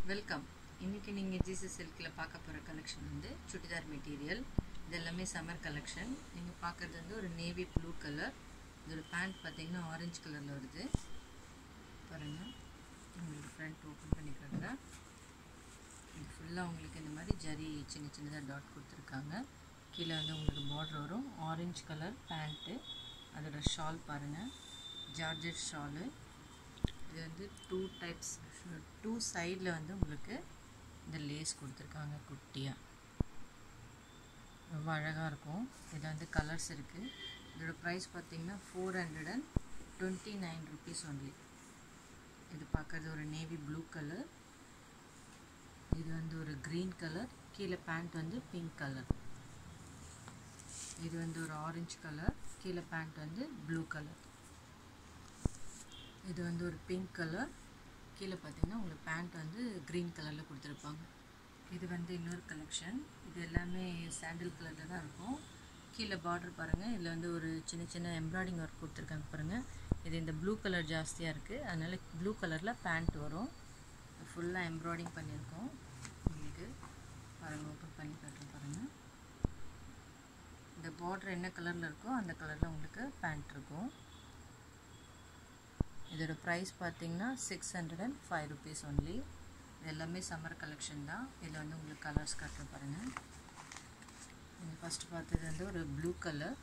Welcome. இன்றைக்கி நீங்கள் GC சில்கில் பார்க்க போகிற கலெக்ஷன் வந்து சுடிதார் மெட்டீரியல். இது எல்லாமே சம்மர் கலெக்ஷன். நீங்கள் பார்க்குறது வந்து ஒரு நேவி ப்ளூ கலர். இதோட பேண்ட் பார்த்தீங்கன்னா ஆரஞ்சு கலரில் வருது. பாருங்கள், உங்களுக்கு ஃப்ரண்ட் ஓப்பன் பண்ணி காட்டுறேன். இது ஃபுல்லாக உங்களுக்கு இந்த மாதிரி ஜரி சின்ன சின்னதாக டாட் கொடுத்துருக்காங்க. கீழே வந்து உங்களுக்கு பார்டர் வரும். Orange colour pant. அதோட ஷால் பாருங்கள், ஜார்ஜெட் ஷாலு. இது வந்து டூ சைடில் வந்து உங்களுக்கு இந்த லேஸ் கொடுத்துருக்காங்க குட்டியாக. ரொம்ப அழகாக இருக்கும். இதில் வந்து கலர்ஸ் இருக்குது. இதோட ப்ரைஸ் பார்த்திங்கன்னா 429 rupees ஒன்லி. இது பார்க்குறது ஒரு நேவி ப்ளூ கலர். இது வந்து ஒரு க்ரீன் கலர். கீழே பேண்ட் வந்து பிங்க் கலர். இது வந்து ஒரு ஆரஞ்சு கலர். கீழே பேண்ட் வந்து ப்ளூ கலர். இது வந்து ஒரு பிங்க் கலர். கீழே பார்த்தீங்கன்னா உங்களுக்கு பேண்ட் வந்து க்ரீன் கலரில் கொடுத்துருப்பாங்க. இது வந்து இன்னொரு கலெக்ஷன். இது எல்லாமே சாண்டில் கலரில் தான் இருக்கும். கீழே பார்டர் பாருங்கள். இதில் வந்து ஒரு சின்ன சின்ன எம்ப்ராய்டிங் ஒர்க் கொடுத்துருக்காங்க பாருங்கள். இது இந்த ப்ளூ கலர் ஜாஸ்தியாக இருக்குது, அதனால் ப்ளூ கலரில் பேண்ட் வரும். ஃபுல்லாக எம்ப்ராய்டிங் பண்ணியிருக்கோம். உங்களுக்கு பாருங்கள், ஓப்பன் பண்ணி காட்டுறேன் பாருங்கள். இந்த பார்டர் என்ன கலரில் இருக்கோ அந்த கலரில் உங்களுக்கு பேண்ட் இருக்கும். இதோட ப்ரைஸ் பார்த்திங்கன்னா 605 rupees ஒன்லி. இது எல்லாமே சம்மர் கலெக்ஷன் தான். இதில் வந்து உங்களுக்கு கலர்ஸ் காட்டுற பாருங்கள். நீங்கள் ஃபஸ்ட்டு பார்த்தது வந்து ஒரு ப்ளூ கலர்.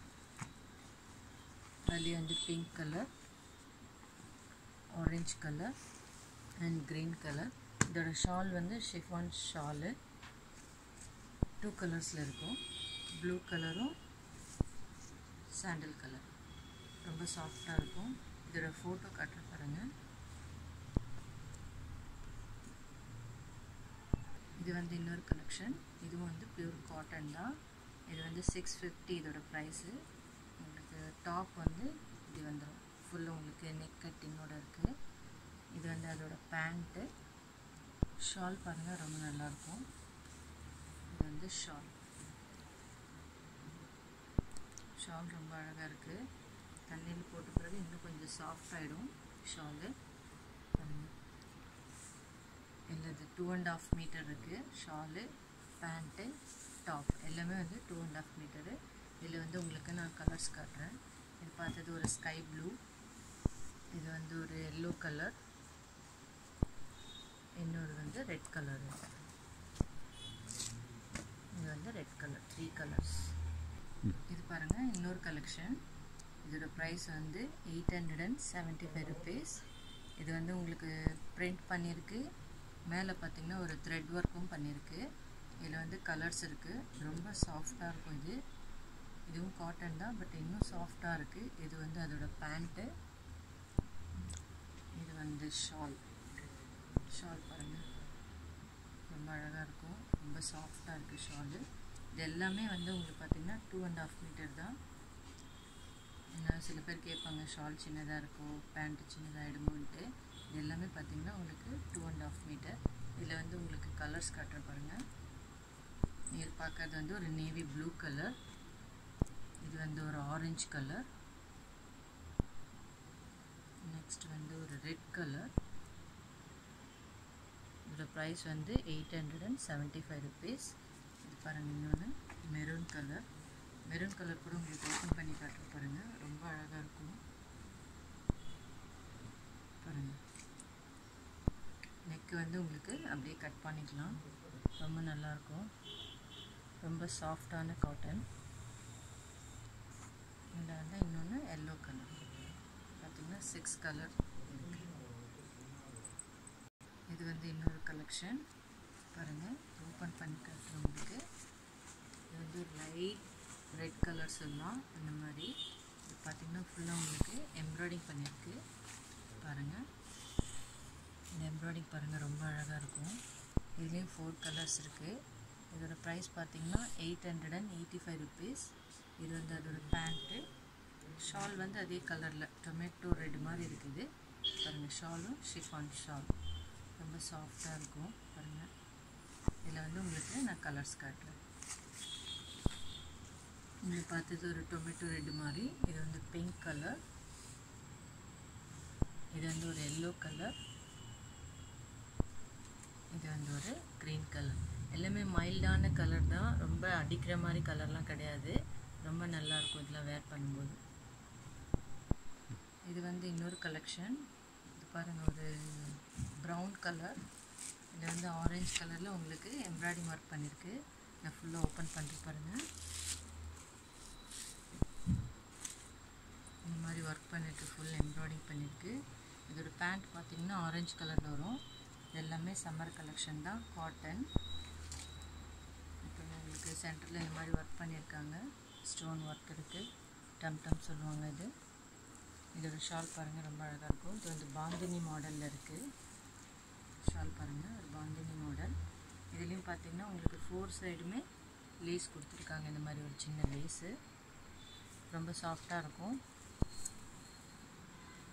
அதுலேயே வந்து pink colour, orange colour and green colour. இதோட ஷால் வந்து ஷிஃபான் ஷாலு. 2 கலர்ஸில் இருக்கும். ப்ளூ கலரும் சாண்டில் கலர். ரொம்ப சாஃப்டாக இருக்கும். இதோட ஃபோட்டோ காட்டுற பாருங்கள். இது வந்து இன்னொரு கலெக்ஷன். இதுவும் வந்து பியூர் காட்டன் தான். இது வந்து 650 இதோட ப்ரைஸு. உங்களுக்கு டாப் வந்து இது வந்துடும். ஃபுல்லாக உங்களுக்கு நெக் கட்டிங்கோடு இருக்குது. இது வந்து அதோட பேண்ட்டு. ஷால் பாருங்கள், ரொம்ப நல்லாயிருக்கும். இது வந்து ஷால் ரொம்ப அழகாக இருக்குது. தண்ணியில் போட்ட பிறகு இன்னும் கொஞ்சம் சாஃப்ட் ஆகிடும் ஷாலு. இல்லை, இது 2.5 மீட்டர் இருக்குது. ஷாலு, பேண்ட்டு, டாப் எல்லாமே வந்து 2.5 மீட்டரு. இதில் வந்து உங்களுக்கு நான் கலர்ஸ் காட்டுறேன். இது பார்த்தது ஒரு ஸ்கை ப்ளூ. இது வந்து ஒரு எல்லோ கலர். இன்னொரு வந்து ரெட் கலர். இது வந்து ரெட் கலர். 3 கலர்ஸ். இது பாருங்கள், இன்னொரு கலெக்ஷன். இதோட ப்ரைஸ் வந்து 875 rupees. இது வந்து உங்களுக்கு பிரிண்ட் பண்ணியிருக்கு. மேலே பார்த்திங்கன்னா ஒரு த்ரெட் ஒர்க்கும் பண்ணியிருக்கு. இதில் வந்து கலர்ஸ் இருக்குது. ரொம்ப சாஃப்டாக இருக்கும். இதுவும் காட்டன் தான், பட் இன்னும் சாஃப்டாக இருக்குது. இது வந்து அதோட பேண்ட்டு. இது வந்து ஷால் பாருங்கள், ரொம்ப அழகாக இருக்கும். ரொம்ப சாஃப்டாக இருக்குது ஷாலு. இது எல்லாமே வந்து உங்களுக்கு பார்த்திங்கன்னா 2.5 மீட்டர் தான். ஏன்னா சில பேர் கேட்பாங்க, ஷால் சின்னதாக இருக்கும், பேண்ட்டு சின்னதாகிடுமோன்ட்டு. இது எல்லாமே பார்த்திங்கன்னா உங்களுக்கு 2.5 மீட்டர். இதில் வந்து உங்களுக்கு கலர்ஸ் காட்டுற பாருங்கள். நீங்கள் பார்க்குறது வந்து ஒரு நேவி ப்ளூ கலர். இது வந்து ஒரு ஆரஞ்சு கலர். நெக்ஸ்ட் வந்து ஒரு ரெட் கலர். இதோட ப்ரைஸ் வந்து 875 rupees. இது பாருங்கள், இன்னொன்று மெரூன் கலர். மெரூன் கலர் கூட உங்களுக்கு ஓப்பன் பண்ணி காட்டுற பாருங்கள். ரொம்ப அழகாக இருக்கும் பாருங்கள். நெக்கு வந்து உங்களுக்கு அப்படியே கட் பண்ணிக்கலாம். ரொம்ப நல்லாயிருக்கும். ரொம்ப சாஃப்டான காட்டன். இதில் வந்து இன்னொன்று எல்லோ கலர். பார்த்திங்கன்னா 6 கலர் இருக்குது. இது வந்து இன்னொரு கலெக்ஷன் பாருங்கள். ஓப்பன் பண்ணி காட்டுறேன் உங்களுக்கு. இது வந்து லைட் ரெட் கலர் சொல்லலாம். இந்த மாதிரி இது பார்த்திங்கன்னா ஃபுல்லாக உங்களுக்கு எம்ப்ராய்டிங் பண்ணியிருக்கு பாருங்கள். இந்த எம்ப்ராய்டிங் பாருங்கள், ரொம்ப அழகாக இருக்கும். இதுலேயும் 4 கலர்ஸ் இருக்குது. இதோட ப்ரைஸ் பார்த்திங்கன்னா 885 rupees. இது வந்து அதோட பேண்ட்டு. ஷால் வந்து அதே கலரில் டொமேட்டோ ரெட் மாதிரி இருக்குது பாருங்கள். ஷாலும் ஷிஃபான் ஷால். ரொம்ப சாஃப்டாக இருக்கும் பாருங்கள். இதில் வந்து உங்களுக்கு நான் கலர்ஸ் காட்டுறேன். இங்கே பார்த்தது ஒரு டொமேட்டோ ரெட் மாதிரி. இது வந்து பிங்க் கலர். இது வந்து ஒரு எல்லோ கலர். இது வந்து வந்து ஒரு க்ரீன் கலர். எல்லாமே மைல்டான கலர் தான், ரொம்ப அடிக்கிற மாதிரி கலர்லாம் கிடையாது. ரொம்ப நல்லாயிருக்கும் இதெல்லாம் வேர் பண்ணும்போது. இது வந்து இன்னொரு கலெக்ஷன். இது பாருங்கள், ஒரு ப்ரௌன் கலர். இதில் வந்து ஆரஞ்சு கலரில் உங்களுக்கு எம்ப்ராய்டிங் ஒர்க் பண்ணியிருக்கு. நான் ஃபுல்லாக ஓப்பன் பண்ணிட்டு பாருங்கள். இந்த மாதிரி ஒர்க் பண்ணியிருக்கு, ஃபுல் எம்ப்ராய்டிங் பண்ணியிருக்கு. இதோட பேண்ட் பார்த்திங்கன்னா ஆரஞ்சு கலரில் வரும். இது எல்லாமே சம்மர் கலெக்ஷன் தான், காட்டன். இப்போ உங்களுக்கு சென்டரில் இந்த மாதிரி ஒர்க் பண்ணியிருக்காங்க, ஸ்டோன் ஒர்க் இருக்குது, டம் சொல்லுவாங்க இது. இதோட ஷால் பாருங்கள், ரொம்ப அழகாக இருக்கும். இது வந்து பாந்தினி மாடலில் இருக்குது. ஷால் பாருங்கள், ஒரு பாந்தினி மாடல். இதுலேயும் பார்த்திங்கன்னா உங்களுக்கு 4 சைடுமே லேஸ் கொடுத்துருக்காங்க. இந்த மாதிரி ஒரு சின்ன லேஸு, ரொம்ப சாஃப்டாக இருக்கும்.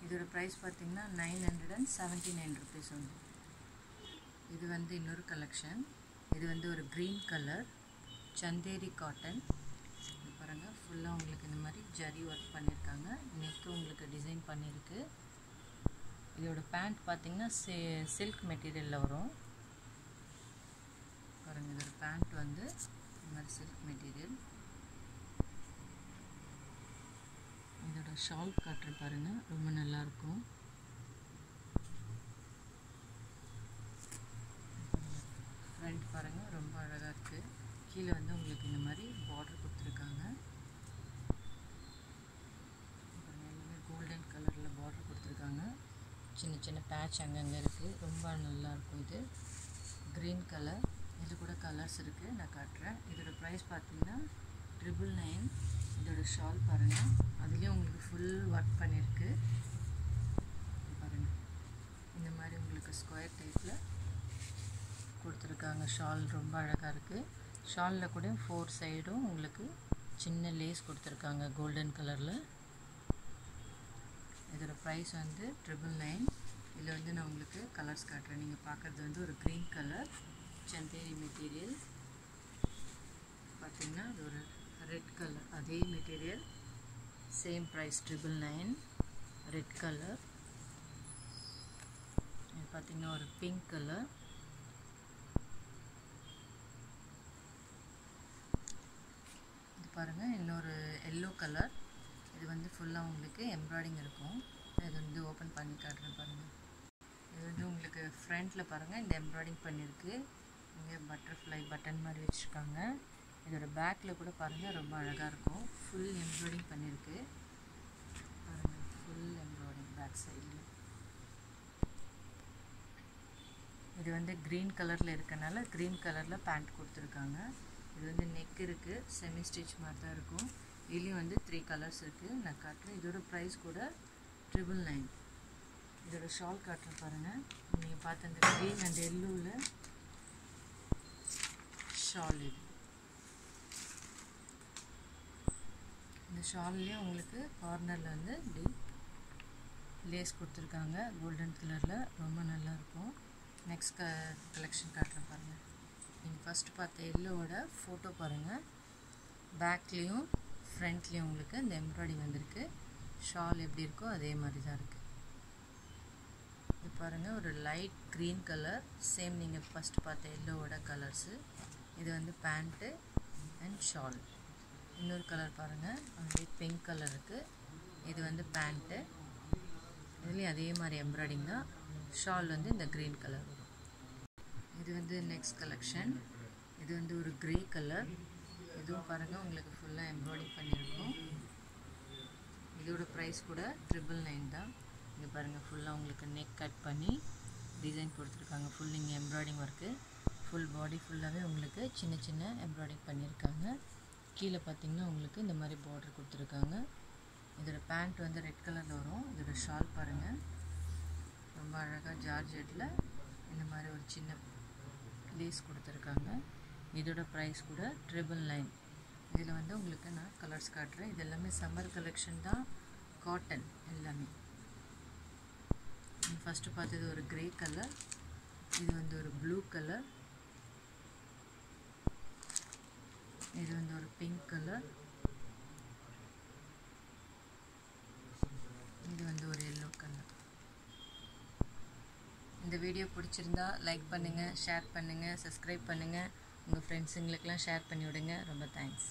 இதோட ப்ரைஸ் பார்த்திங்கன்னா 979 ருபீஸ் வந்து. இது வந்து இன்னொரு கலெக்ஷன். இது வந்து ஒரு க்ரீன் கலர் சந்தேரி காட்டன். இது பாருங்கள், ஃபுல்லாக உங்களுக்கு இந்த மாதிரி ஜரி ஒர்க் பண்ணியிருக்காங்க. நெக்கு உங்களுக்கு டிசைன் பண்ணியிருக்கு. இதோட பேண்ட் பார்த்திங்கன்னா சில்க் மெட்டீரியலில் வரும். பாருங்கள், இதோட பேண்ட் வந்து இந்த மாதிரி சில்க் மெட்டீரியல். இதோட ஷால் காட்டுற பாருங்கள், ரொம்ப நல்லாயிருக்கும். ஃப்ரண்ட் பாருங்கள், ரொம்ப அழகாக இருக்குது. கீழே வந்து உங்களுக்கு இந்த மாதிரி பார்டர் கொடுத்துருக்காங்க. எல்லாமே கோல்டன் கலரில் பார்டர் கொடுத்துருக்காங்க. சின்ன சின்ன பேட்ச் அங்கங்கே இருக்குது. ரொம்ப நல்லாயிருக்கும். இது க்ரீன் கலர். இது கூட கலர்ஸ் இருக்குது, நான் காட்டுறேன். இதோட ப்ரைஸ் பார்த்தீங்கன்னா 999. இதோட ஷால் பாருங்கள், அதுலேயும் உங்களுக்கு ஃபுல் ஒர்க் பண்ணியிருக்கு. பாருங்கள், இந்த மாதிரி உங்களுக்கு ஸ்கொயர் டைப்பில் கொடுத்துருக்காங்க. ஷால் ரொம்ப அழகாக இருக்குது. ஷாலில் கூட 4 சைடும் உங்களுக்கு சின்ன லேஸ் கொடுத்துருக்காங்க கோல்டன் கலரில். இதோட ப்ரைஸ் வந்து 999. இதில் வந்து நான் உங்களுக்கு கலர்ஸ் காட்டுறேன். நீங்கள் பார்க்குறது வந்து ஒரு க்ரீன் கலர் சந்தேரி மெட்டீரியல். பார்த்திங்கன்னா அது ஒரு ரெட் கலர், அதே material, same price 999. Red colour. இது பார்த்திங்கன்னா ஒரு பிங்க் கலர். இது பாருங்கள், இன்னொரு எல்லோ கலர். இது வந்து ஃபுல்லாக உங்களுக்கு எம்ப்ராய்டிங் இருக்கும். இது வந்து ஓப்பன் பண்ணி காட்டுறேன் பாருங்கள். இது வந்து உங்களுக்கு ஃப்ரண்ட்டில் பாருங்கள், இந்த எம்ப்ராய்டிங் பண்ணியிருக்கு. இங்கே பட்டர்ஃப்ளை பட்டன் மாதிரி வச்சுருக்காங்க. இதோட பேக்கில் கூட பாருங்கள், ரொம்ப அழகாக இருக்கும். ஃபுல் எம்ப்ராய்டிங் பண்ணியிருக்கு பாருங்கள், ஃபுல் எம்ப்ராய்டிங் பேக் சைட்லேயும். இது வந்து க்ரீன் கலரில் இருக்கனால க்ரீன் கலரில் பேண்ட் கொடுத்துருக்காங்க. இது வந்து நெக் இருக்குது, செமி ஸ்டிச் மாதிரி தான் இருக்கும். இதுலேயும் வந்து 3 கலர்ஸ் இருக்குது, நான் காட்டுறேன். இதோட ப்ரைஸ் கூட 999. இதோட ஷால் காட்டுறேன் பாருங்கள். நீங்கள் பார்த்து அந்த க்ரீன் அண்ட் எல்லோவில் ஷால். இது இந்த ஷால்லேயும் உங்களுக்கு கார்னரில் வந்து இப்படி லேஸ் கொடுத்துருக்காங்க கோல்டன் கலரில், ரொம்ப நல்லாயிருக்கும். நெக்ஸ்ட் கலெக்ஷன் காட்டுறேன் பாருங்கள். நீங்கள் ஃபஸ்ட்டு பார்த்த எல்லோவோட ஃபோட்டோ பாருங்கள். பேக்லேயும் ஃப்ரண்ட்லேயும் உங்களுக்கு இந்த எம்ப்ராய்டிங் வந்திருக்கு. ஷால் எப்படி இருக்கோ அதே மாதிரி தான் இருக்குது. இது பாருங்கள், ஒரு லைட் க்ரீன் கலர், சேம் நீங்கள் ஃபஸ்ட்டு பார்த்த எல்லோவோட கலர்ஸு. இது வந்து பேண்ட்டு அண்ட் ஷால். இன்னொரு கலர் பாருங்கள், அதே பிங்க் கலர் இருக்குது. இது வந்து பேண்ட்டு, இதுலேயும் அதே மாதிரி எம்ப்ராய்டிங் தான். ஷால் வந்து இந்த க்ரீன் கலர் வரும். இது வந்து நெக்ஸ்ட் கலெக்ஷன். இது வந்து ஒரு க்ரே கலர். இதுவும் பாருங்கள், உங்களுக்கு ஃபுல்லாக எம்ப்ராய்டிங் பண்ணியிருக்கோம். இதோட ப்ரைஸ் கூட 999 தான். இங்கே பாருங்கள், ஃபுல்லாக உங்களுக்கு நெக் கட் பண்ணி டிசைன் கொடுத்துருக்காங்க. ஃபுல் இங்கே எம்ப்ராய்டிங் ஒர்க்கு. ஃபுல் பாடி ஃபுல்லாகவே உங்களுக்கு சின்ன சின்ன எம்ப்ராய்டிங் பண்ணியிருக்காங்க. கீழே பார்த்திங்கன்னா உங்களுக்கு இந்த மாதிரி பார்டர் கொடுத்துருக்காங்க. இதோட பேண்ட் வந்து ரெட் கலரில் வரும். இதோட ஷால் பாருங்கள், ரொம்ப அழகாக ஜார்ஜெட்டில் இந்த மாதிரி ஒரு சின்ன லேஸ் கொடுத்துருக்காங்க. இதோட ப்ரைஸ் கூட 999. இதில் வந்து உங்களுக்கு நான் கலர்ஸ் காட்டுறேன். இது எல்லாமே சம்மர் கலெக்ஷன் தான், காட்டன் எல்லாமே. ஃபஸ்ட்டு பார்த்தது ஒரு க்ரே கலர். இது வந்து ஒரு ப்ளூ கலர். இது வந்து ஒரு பிங்க் கலர். இது வந்து ஒரு எல்லோ கலர். இந்த வீடியோ பிடிச்சிருந்தா லைக் பண்ணுங்கள், ஷேர் பண்ணுங்கள், சப்ஸ்கிரைப் பண்ணுங்கள், உங்கள் ஃப்ரெண்ட்ஸுங்களுக்கெல்லாம் ஷேர் பண்ணி விடுங்க. ரொம்ப தேங்க்ஸ்.